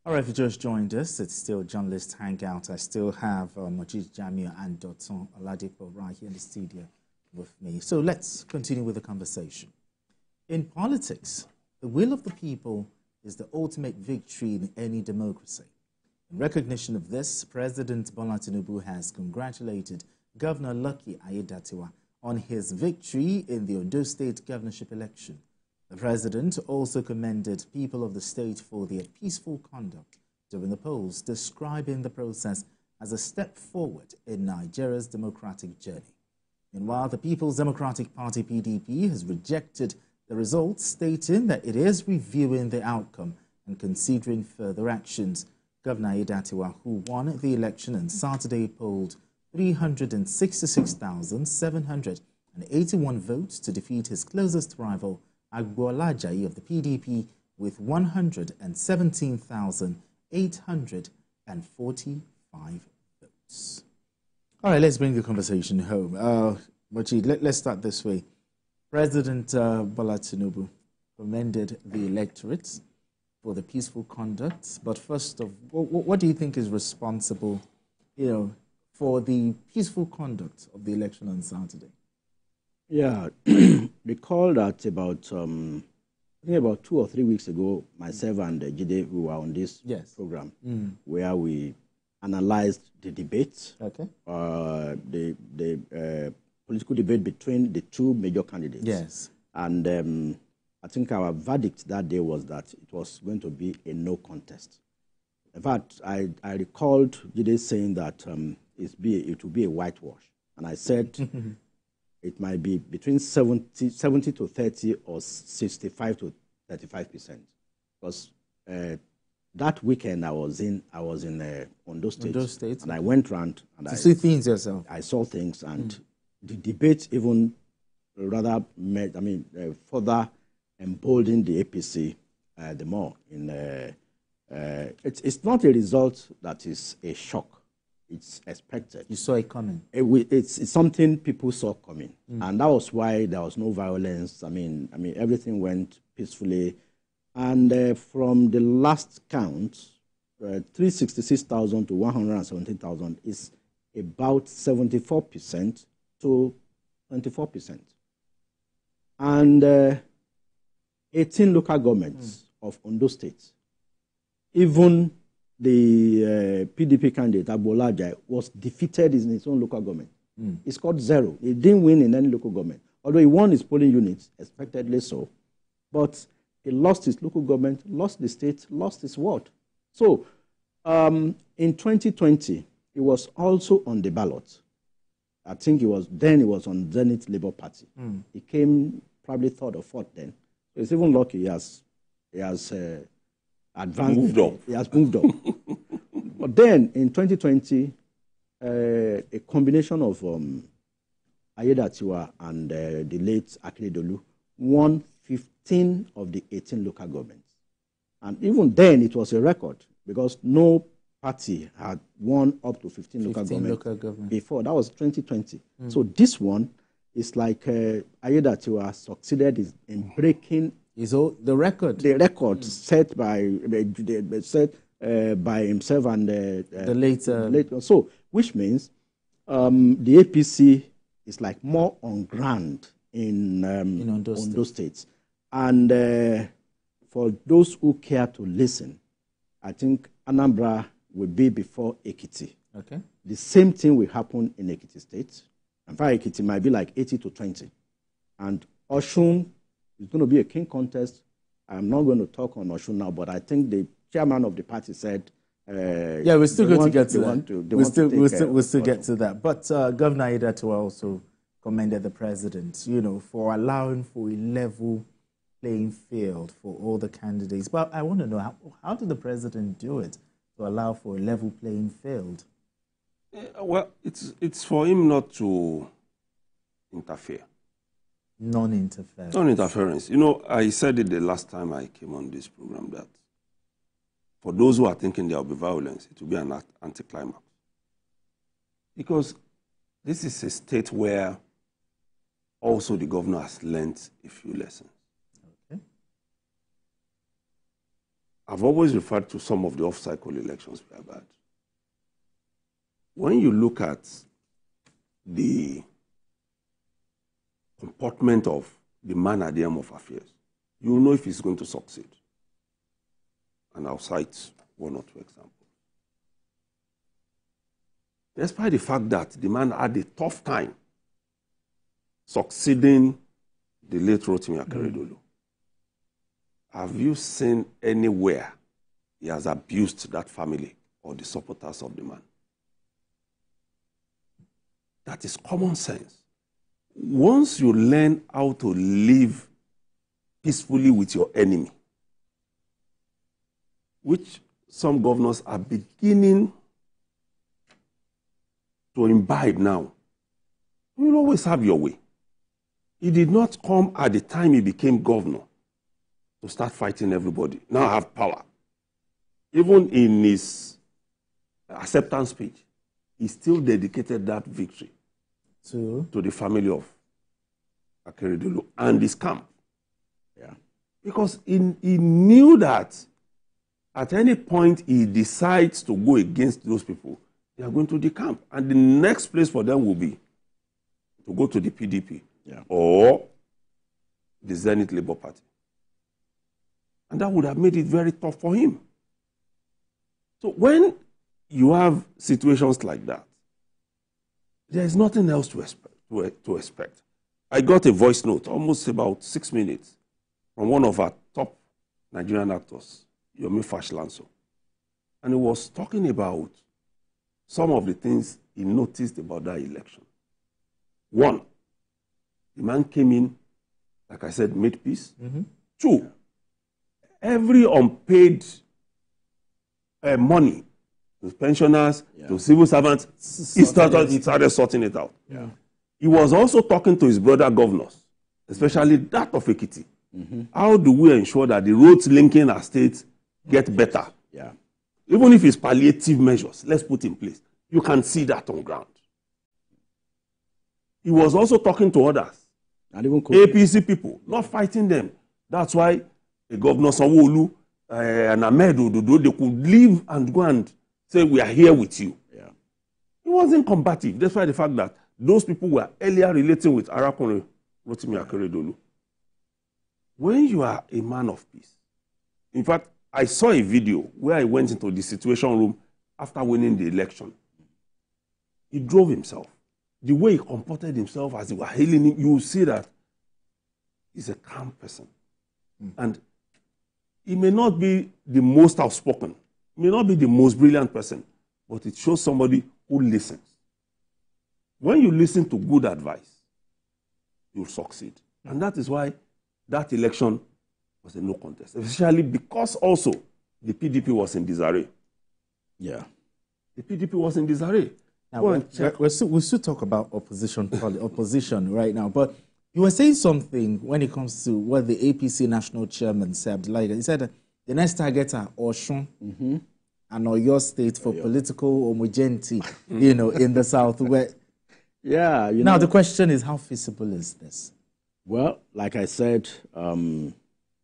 All right, if you just joined us, it's still Journalist Hangout. I still have Majid Jamil and Dotson Oladipo right here in the studio with me. So let's continue with the conversation. In politics, the will of the people is the ultimate victory in any democracy. In recognition of this, President Bola Tinubu has congratulated Governor Lucky Aiyedatiwa on his victory in the Ondo State governorship election. The president also commended people of the state for their peaceful conduct during the polls, describing the process as a step forward in Nigeria's democratic journey. Meanwhile, the People's Democratic Party PDP has rejected the results, stating that it is reviewing the outcome and considering further actions. Governor Aiyedatiwa, who won the election on Saturday, polled 366,781 votes to defeat his closest rival, Agboola Ajayi of the PDP, with 117,845 votes. All right, let's bring the conversation home. Majid, let's start this way. President Bola Tinubu commended the electorate for the peaceful conduct, but first of all, what do you think is responsible, for the peaceful conduct of the election on Saturday? Yeah, recall that about 2 or 3 weeks ago, myself and Jide, we were on this program where we analyzed the debate, the political debate between the two major candidates. Yes. And I think our verdict that day was that it was going to be a no contest. In fact, I recalled Jide saying that it will be a whitewash. And I said it might be between 70 to 30 or 65 to 35%. Because that weekend I was in Ondo State, and I went around and I see things yourself. I saw things, and the debate even rather further emboldened the APC the more. It's not a result that is a shock. It's expected. You saw it coming. It's something people saw coming, and that was why there was no violence. I mean, everything went peacefully, and from the last count, 366,000 to 117,000 is about 74% to 24%, and 18 local governments of Ondo State, even the PDP candidate, Agboola Ajayi, was defeated in his own local government. He scored 0. He didn't win in any local government. Although he won his polling units, expectedly so. But he lost his local government, lost the state, lost his ward. So in 2020, he was also on the ballot. I think he was on Zenith Labour Party. He came probably 3rd or 4th then. So it's even lucky he has advanced. Moved up. He has moved up. But then in 2020, a combination of Aiyedatiwa and the late Akeredolu won 15 of the 18 local governments. And even then, it was a record because no party had won up to 15 local governments before. That was 2020. So this one is like Aiyedatiwa succeeded in breaking the record. The record set by himself and the later. So, which means the APC is like more on ground in Ondo State. And for those who care to listen, I think Anambra will be before Ekiti. Okay. The same thing will happen in Ekiti State. In fact, Ekiti might be like 80 to 20. And Osun, it's going to be a king contest. I'm not going to talk on Osun now, but I think the chairman of the party said... we're still going to get to that. We'll still get to that. But Governor Aiyedatiwa also commended the president, for allowing for a level playing field for all the candidates. But I want to know, how did the president do it to allow for a level playing field? Well, it's for him not to interfere. Non-interference. Non-interference. I said it the last time I came on this program that for those who are thinking there will be violence, it will be an anticlimax. Because this is a state where also the governor has learnt a few lessons. Okay. I've always referred to some of the off-cycle elections we have had. When you look at the comportment of the man at the helm of affairs, you will know if he's going to succeed. And I'll cite one or two examples. Despite the fact that the man had a tough time succeeding the late Rotimi Akeredolu, have you seen anywhere he has abused that family or the supporters of the man? That is common sense. Once you learn how to live peacefully with your enemy, which some governors are beginning to imbibe now, you will always have your way. He did not come at the time he became governor to start fighting everybody. Now I have power. Even in his acceptance speech, he still dedicated that victory to the family of Akeredolu and his camp. Yeah. Because he knew that at any point he decides to go against those people, they are going to the camp. And the next place for them will be to go to the PDP or the Zenith Labour Party. And that would have made it very tough for him. So when you have situations like that, there is nothing else to expect. I got a voice note, almost about 6 minutes, from one of our top Nigerian actors, Yomi Fashlanso. And he was talking about some of the things he noticed about that election. One, the man came in, like I said, made peace. Mm-hmm. Two, every unpaid money to pensioners, to civil servants, he started sorting it out. Yeah. He was also talking to his brother governors, especially that of Ekiti. Mm-hmm. How do we ensure that the roads linking our states get better? Yeah. Even if it's palliative measures, let's put in place. You can see that on ground. He was also talking to others, and even APC people, not fighting them. That's why a Governor Sanwo-Olu and Ahmed Ododo, they could leave and go and say, we are here with you. Yeah. He wasn't combative, despite the fact that those people were earlier relating with Arakunrin Rotimi Akeredolu. When you are a man of peace, in fact, I saw a video where I went into the Situation Room after winning the election. He drove himself. The way he comported himself as they were hailing him, you will see that he's a calm person. And he may not be the most outspoken, may not be the most brilliant person, but it shows somebody who listens. When you listen to good advice, you'll succeed. And that is why that election was a no contest, especially because also the PDP was in disarray. Yeah. The PDP was in disarray. Now, we'll still talk about opposition right now, but you were saying something when it comes to what the APC national chairman said. Like he said, the next targets are Osun and Oyo State for political homogeneity, in the south. Yeah. Now the question is, how feasible is this? Well, like I said, no,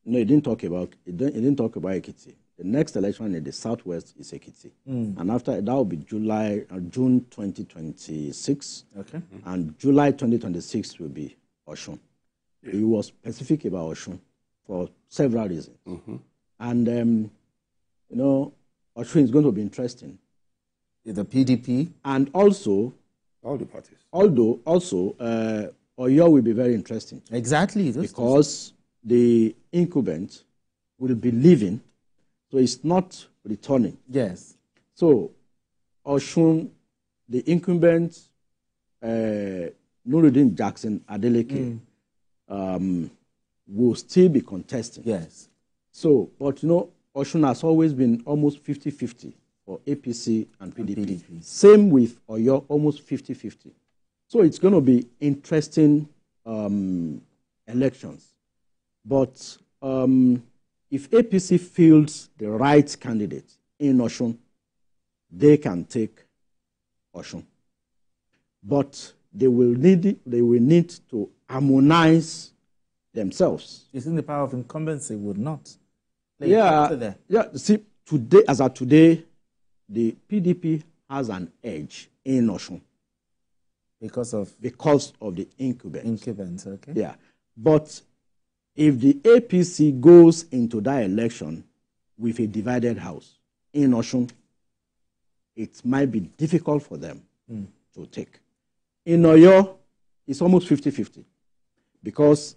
he didn't talk about Ekiti. The next election in the southwest is Ekiti, and after that will be June 2026. Okay, and July 2026 will be Osun. Yeah. He was specific about Osun for several reasons, and Osun is going to be interesting. The PDP and also all the parties. Although also Oyo will be very interesting. Exactly, because the incumbent will be leaving. So it's not returning. Yes. So, Osun, the incumbent, Nuruddin Jackson Adeleke, will still be contesting. Yes. So, but Osun has always been almost 50-50 for APC and PDP. Same with Oyo, almost 50-50. So it's going to be interesting elections. But if APC fields the right candidate in Osun, they can take Osun. But they will need to harmonize themselves. You think the power of incumbency would not? Yeah. See, today, as of today, the PDP has an edge in Osun. Because of the incumbents. Incumbents, okay. Yeah. But if the APC goes into that election with a divided house in Osun, it might be difficult for them to take. In Oyo, it's almost 50-50 because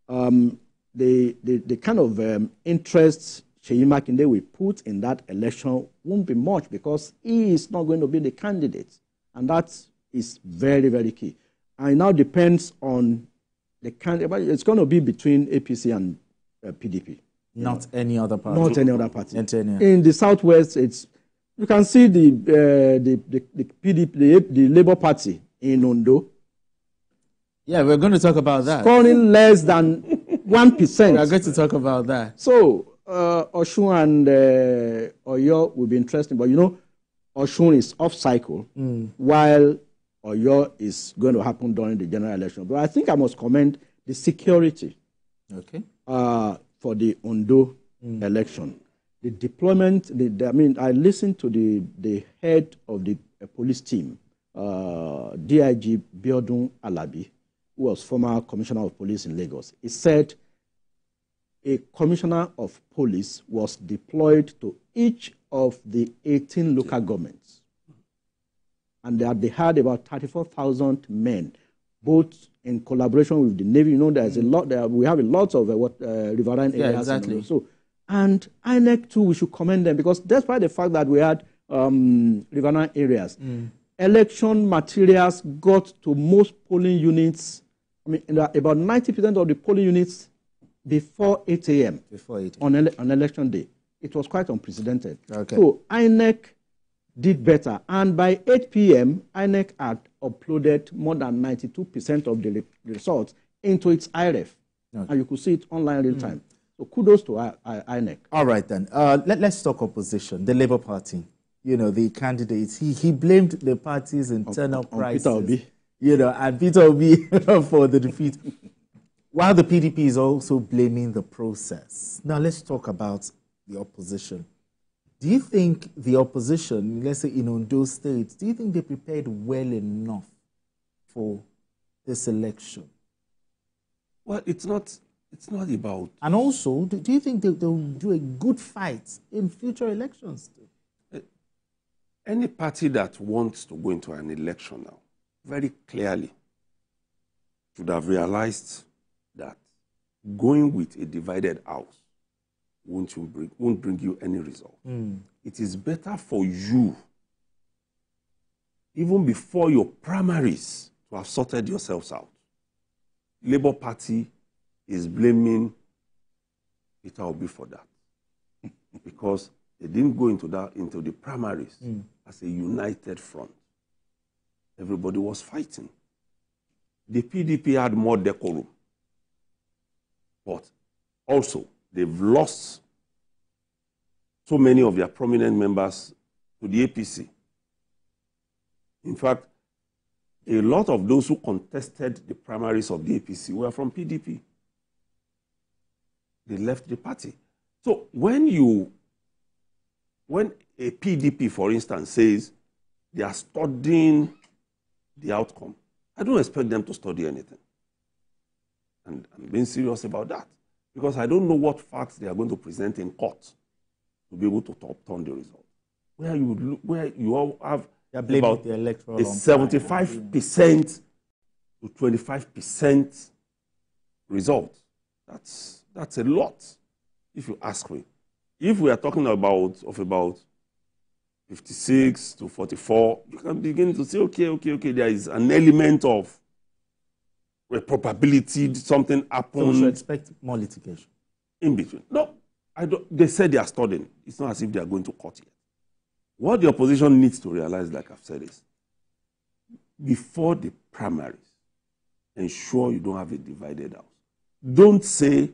the kind of interest Seyi Makinde will put in that election won't be much because he is not going to be the candidate. And that is very, very key. And it now depends on the candidate, but it's going to be between APC and PDP. Not any other party. Not any other party. In the Southwest, you can see the PDP, the Labour Party in Ondo. Yeah, we're going to talk about that. Scoring less than 1%. We're going to talk about that. So, Osun and Oyo will be interesting, but Osun is off cycle, while Oyo is going to happen during the general election. But I think I must commend the security for the Ondo election. The deployment, I listened to the head of the police team, DIG Biodun Alabi, who was former commissioner of police in Lagos. He said a commissioner of police was deployed to each of the 18 local governments. And they had about 34,000 men, both in collaboration with the Navy. There's a lot there. We have a lot of riverine areas. Yeah, exactly. And INEC too, we should commend them because despite the fact that we had riverine areas, election materials got to most polling units. About 90% of the polling units before 8 a.m. On election day. It was quite unprecedented. Okay. So INEC did better. And by 8 p.m., INEC had uploaded more than 92% of the results into its IREF. Okay. And you could see it online real time. So kudos to INEC. All right, then. Let's talk opposition, the Labour Party. The candidates. He blamed the party's internal crisis. Peter Obi. And Peter Obi for the defeat. While the PDP is also blaming the process. Now, let's talk about the opposition. Do you think the opposition, let's say in Ondo State, do you think they prepared well enough for this election? Well, it's not about... And also, do you think they'll do a good fight in future elections? Any party that wants to go into an election now, very clearly, should have realized that going with a divided house won't bring you any result. It is better for you, even before your primaries, to have sorted yourselves out. Labour Party is blaming Peter Obi for that because they didn't go into the primaries as a united front. Everybody was fighting. The PDP had more decorum. But also, they've lost so many of their prominent members to the APC. In fact, a lot of those who contested the primaries of the APC were from PDP. They left the party. So when a PDP, for instance, says they are studying the outcome, I don't expect them to study anything. And I'm being serious about that. Because I don't know what facts they are going to present in court to be able to upturn the result. Where you all have about the electoral a 75% to 25% result. That's a lot, if you ask me. If we are talking about 56 to 44, you can begin to say, okay, there is an element of a probability something happened. So we should expect more litigation. In between. No, I don't. They said they are studying. It's not as if they are going to court yet. What the opposition needs to realize, like I've said, is before the primaries, ensure you don't have a divided house. Don't say,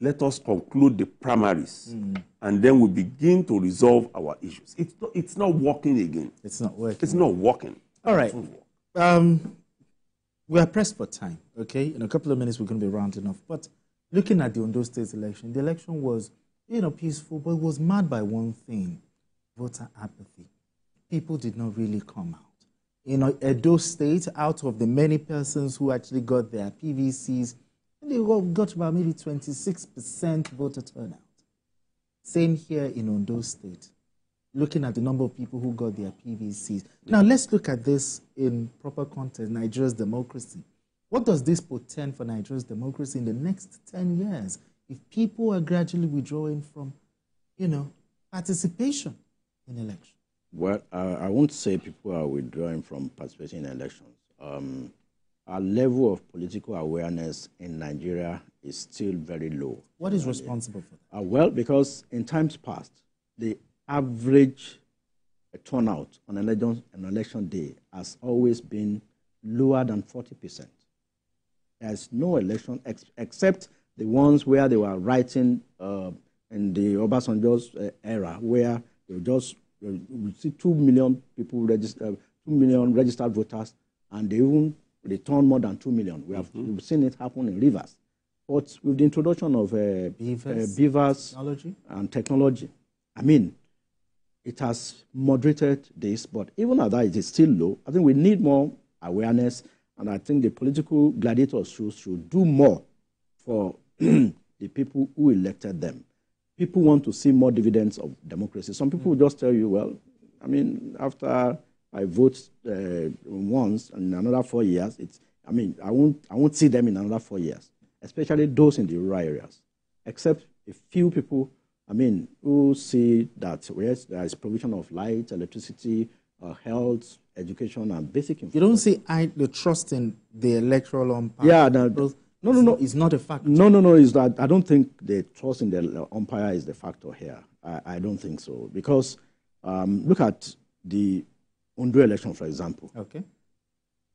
let us conclude the primaries and then we begin to resolve our issues. It's not working again. It's not working. It's not working. All right. We are pressed for time, okay? In a couple of minutes, we're going to be rounding off. But looking at the Ondo State election, the election was peaceful, but it was marred by one thing: voter apathy. People did not really come out. Edo State, out of the many persons who actually got their PVCs, they got about maybe 26% voter turnout. Same here in Ondo State, looking at the number of people who got their PVCs. Now, let's look at this in proper context, Nigeria's democracy. What does this portend for Nigeria's democracy in the next 10 years if people are gradually withdrawing from, participation in elections? Well, I won't say people are withdrawing from participating in elections. Our level of political awareness in Nigeria is still very low. What is responsible for that? Well, because in times past, the average turnout on election day has always been lower than 40%. There's no election except the ones where they were writing in the Obasanjo's era, where they just we see 2 million people registered, 2 million registered voters, and they turn more than 2 million. We've seen it happen in Rivers. But with the introduction of beavers and technology, it has moderated this, but even at that, it is still low. I think we need more awareness, and I think the political gladiators should do more for the people who elected them. People want to see more dividends of democracy. Some people will just tell you, well, after I vote once and in another 4 years, I won't see them in another 4 years, especially those in the rural areas, except a few people, who see that yes, there is provision of light, electricity, health, education, and basic infrastructure. You don't see the trust in the electoral umpire? Yeah, no. It's not a factor. No. Is that I don't think the trust in the umpire is the factor here. I don't think so, because look at the Ondo election, for example. Okay.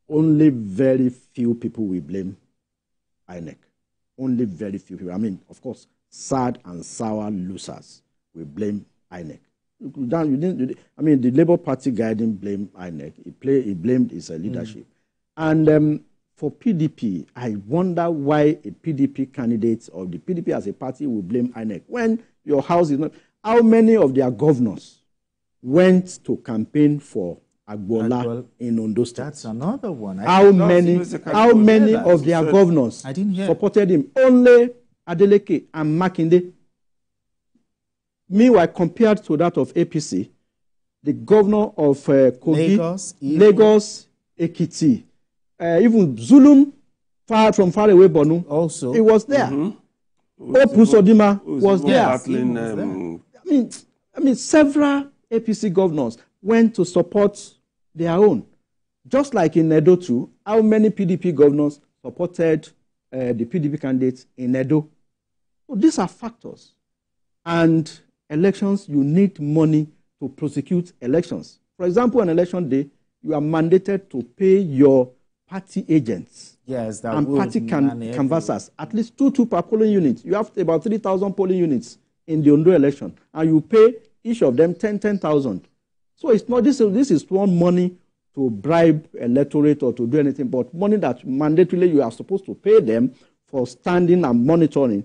Only very few people will blame INEC. Only very few people. Of course, sad and sour losers will blame INEC. The Labour Party guy didn't blame INEC. He blamed his leadership. And for PDP, I wonder why a PDP candidate or the PDP as a party will blame INEC when your house is not. How many of their governors went to campaign for Agbola in Ondo State? That's another one. How many of their governors supported him? Only Adeleke and Makinde. Meanwhile, compared to that of APC, the governor of Kogi, Lagos, Ekiti, even Zulum, from far away Borno, also, it was there. Opu Sodima was there. Several APC governors went to support their own. Just like in Edo too, how many PDP governors supported the PDP candidates in Edo? So these are factors. And elections, you need money to prosecute elections. For example, on election day, you are mandated to pay your party agents and party canvassers at least two per polling unit. You have about 3,000 polling units in the Ondo election, and you pay each of them 10,000. So it's not this is not money to bribe electorate or to do anything, but money that mandatorily you are supposed to pay them for standing and monitoring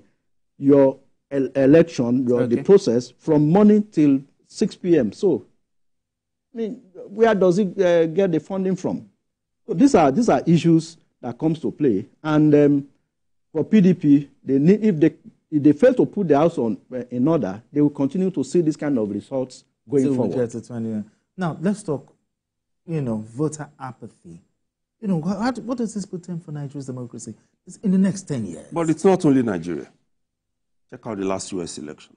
your election, the process from morning till 6 p.m. So, where does it get the funding from? So these are issues that comes to play, and for PDP, if they fail to put the house in order, they will continue to see this kind of results going forward. Now let's talk, voter apathy. What does this portend for Nigeria's democracy in the next 10 years? But it's not only Nigeria. Check out the last US election.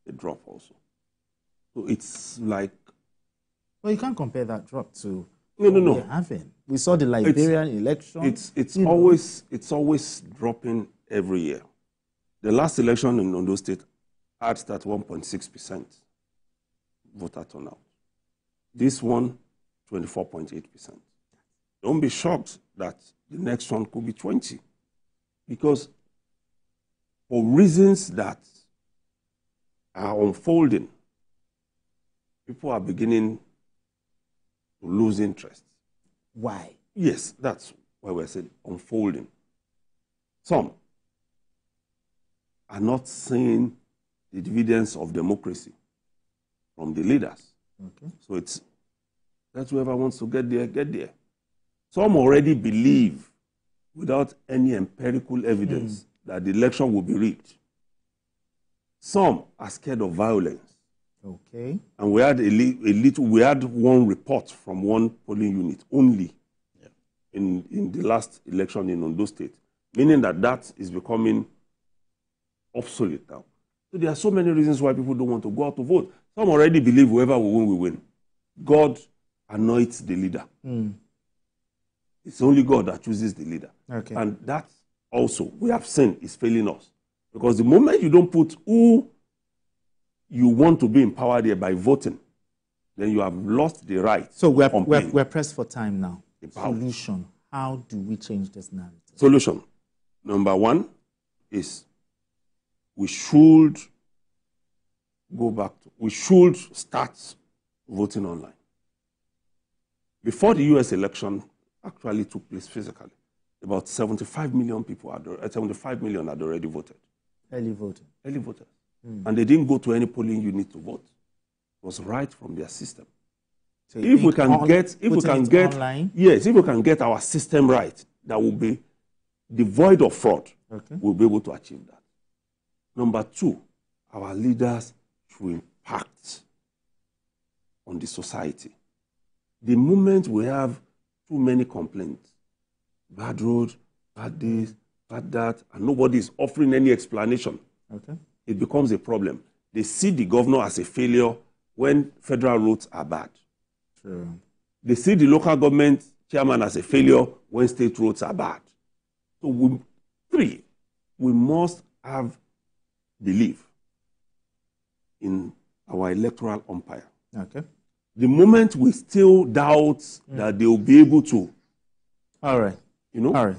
It dropped also. So it's like... Well, you can't compare that drop to no. we're having. We saw the Liberian election. It's always dropping every year. The last election in Ondo State had that 1.6% voter turnout. This one, 24.8%. Don't be shocked that the next one could be 20%. Because for reasons that are unfolding, people are beginning to lose interest. Why? Yes, that's why we're saying unfolding. Some are not seeing the dividends of democracy from the leaders. Okay. So that's whoever wants to get there, get there. Some already believe, without any empirical evidence, that the election will be rigged. Some are scared of violence. Okay. And we had one report from one polling unit only in the last election in Ondo State, meaning that is becoming obsolete now. So there are so many reasons why people don't want to go out to vote. Some already believe whoever will win, will win. God anoints the leader. It's only God that chooses the leader. Okay. And that also, we have seen, is failing us. Because the moment you don't put who you want to be in power there by voting, then you have lost the right. So we're pressed for time now. Solution. How do we change this narrative? Solution. Number one is we should start voting online. Before the US election actually took place physically, about 75 million people, 75 million had already voted. Early voting. Early voters. And they didn't go to any polling unit to vote. It was right from their system. So if we can get our system right, that will be devoid of fraud, we'll be able to achieve that. Number two, our leaders should impact on the society. The moment we have too many complaints, bad road, bad this, bad that, and nobody is offering any explanation, it becomes a problem. They see the governor as a failure when federal roads are bad. True. They see the local government chairman as a failure when state roads are bad. So we must have belief in our electoral umpire. Okay. The moment we still doubt that they will be able to. All right. You know? All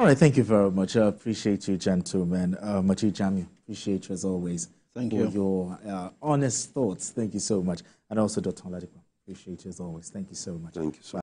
right. Thank you very much. I appreciate you, gentlemen. Majid Jamiu, appreciate you as always. Thank for you. your honest thoughts. Thank you so much. And also, Dr. Aiyedatiwa, appreciate you as always. Thank you so much. Thank you so much.